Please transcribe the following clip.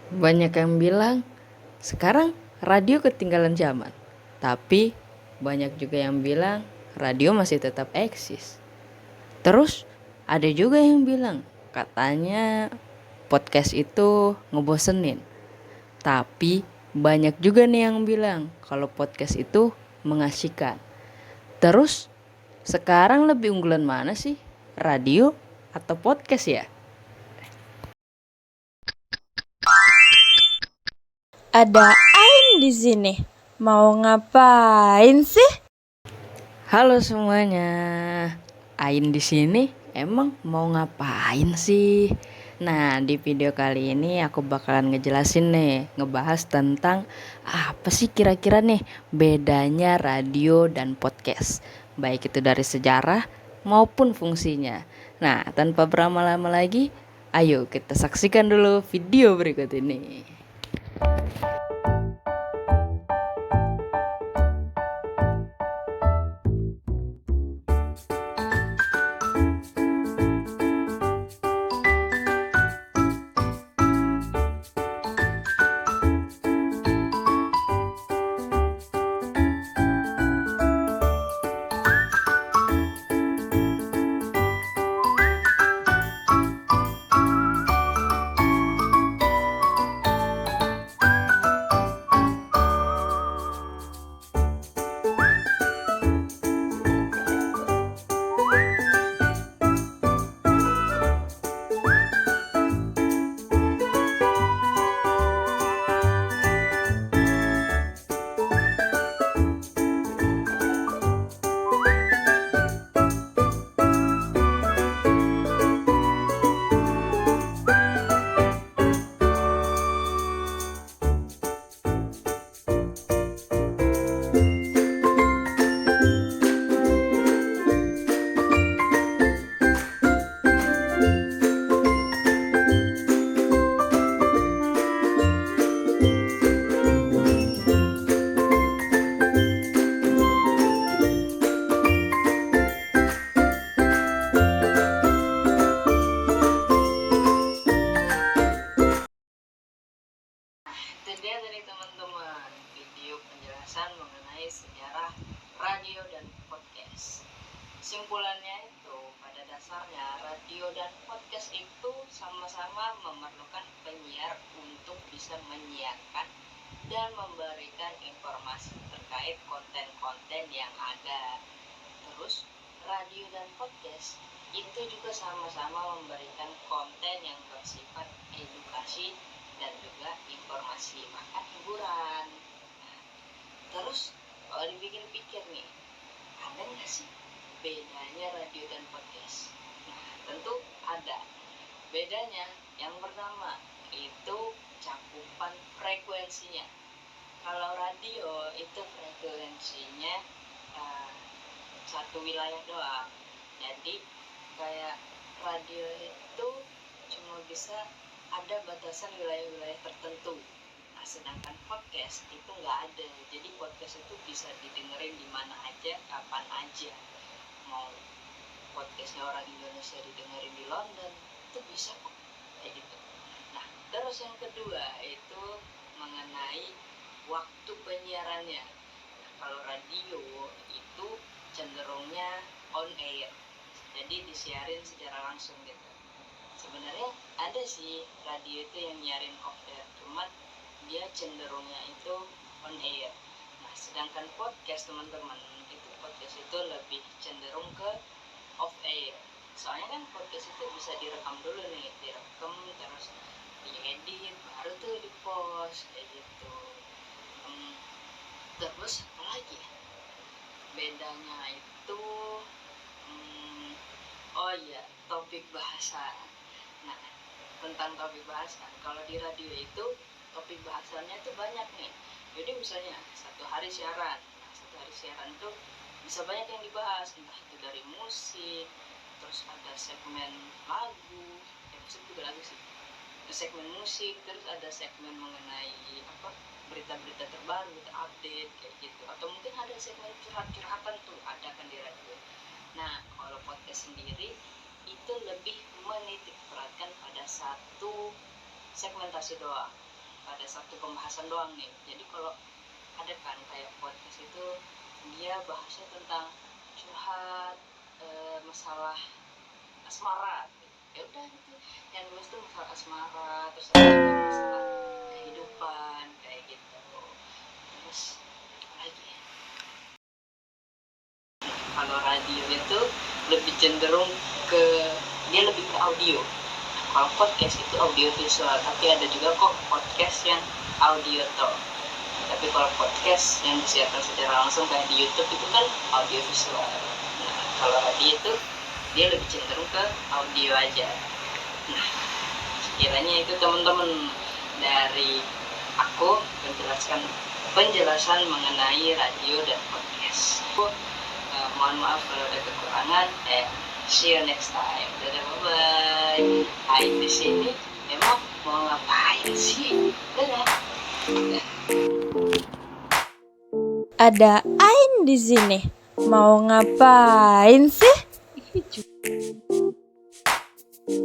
Banyak yang bilang sekarang radio ketinggalan zaman. Tapi banyak juga yang bilang radio masih tetap eksis. Terus ada juga yang bilang katanya podcast itu ngebosenin. Tapi banyak juga nih yang bilang kalau podcast itu mengasihkan. Terus sekarang lebih unggulan mana sih? Radio atau podcast ya? Ada Ain di sini. Mau ngapain sih? Halo semuanya, Ain di sini. Emang mau ngapain sih? Nah, di video kali ini aku bakalan ngejelasin nih, ngebahas tentang apa sih kira-kira nih bedanya radio dan podcast, baik itu dari sejarah maupun fungsinya. Nah, tanpa berlama-lama lagi, ayo kita saksikan dulu video berikut ini. Itu dia tadi teman-teman, video penjelasan mengenai sejarah radio dan podcast. Simpulannya itu, pada dasarnya radio dan podcast itu sama-sama memerlukan penyiar untuk bisa menyiarkan dan memberikan informasi terkait konten-konten yang ada. Terus radio dan podcast itu juga sama-sama memberikan konten yang bersifat edukasi dan juga informasi, bahkan hiburan. Nah, terus kalau dipikir-pikir nih, ada nggak sih bedanya radio dan podcast? Nah, tentu ada. Bedanya yang pertama itu cakupan frekuensinya. Kalau radio itu frekuensinya uh, satu wilayah doang. Jadi kayak radio itu cuma bisa ada batasan wilayah-wilayah tertentu. Nah, sedangkan podcast itu nggak ada. Jadi podcast itu bisa didengerin di mana aja, kapan aja. Mau podcastnya orang Indonesia didengerin di London, itu bisa kok, kayak gitu. Nah, terus yang kedua itu mengenai waktu penyiarannya. Nah, kalau radio itu cenderungnya on air, jadi disiarin secara langsung gitu. Sebenarnya ada sih radio itu yang nyiarin off air, cuman dia cenderungnya itu on air. Nah, sedangkan podcast teman-teman, itu podcast itu lebih cenderung ke off air. Soalnya kan podcast itu bisa direkam dulu nih, direkam terus diedit baru tuh di post kayak gitu. Terus apa lagi ya? Bedanya itu oh iya, topik bahasan. Nah, tentang topik bahasan, kalau di radio itu topik bahasannya tuh banyak nih. Jadi misalnya satu hari siaran, nah satu hari siaran tuh bisa banyak yang dibahas, entah itu dari musik, terus ada segmen lagu, musik juga lagu sih, segmen musik, terus ada segmen mengenai apa, berita-berita terbaru, update kayak gitu, atau mungkin ada segmen curhat-curhatan tuh ada kan di radio. Nah, kalau podcast sendiri itu lebih menitik beratkan pada satu segmentasi doang. pada satu pembahasan doang nih. Jadi kalau ada kan kayak podcast itu dia bahasnya tentang curhat, masalah asmara, ya udah gitu yang dibahas tuh masalah asmara, terus ada juga masalah kehidupan kayak gitu. Terus apa lagi ya? Kalau radio itu lebih cenderung ke dia lebih ke audio. Kalau podcast itu audio visual, tapi ada juga kok podcast yang audio toh. Tapi kalau podcast yang disiarkan secara langsung kayak di YouTube itu kan audio visual. Nah, kalau radio itu dia lebih cenderung ke audio aja. Nah, sekiranya itu teman-teman dari aku penjelasan mengenai radio dan podcast. Mohon maaf kalau ada kekurangan. See you next time. Dadah, bye-bye. Aing di sini memang mau ngapain sih? Dadah. Ada Ain di sini. Mau ngapain sih?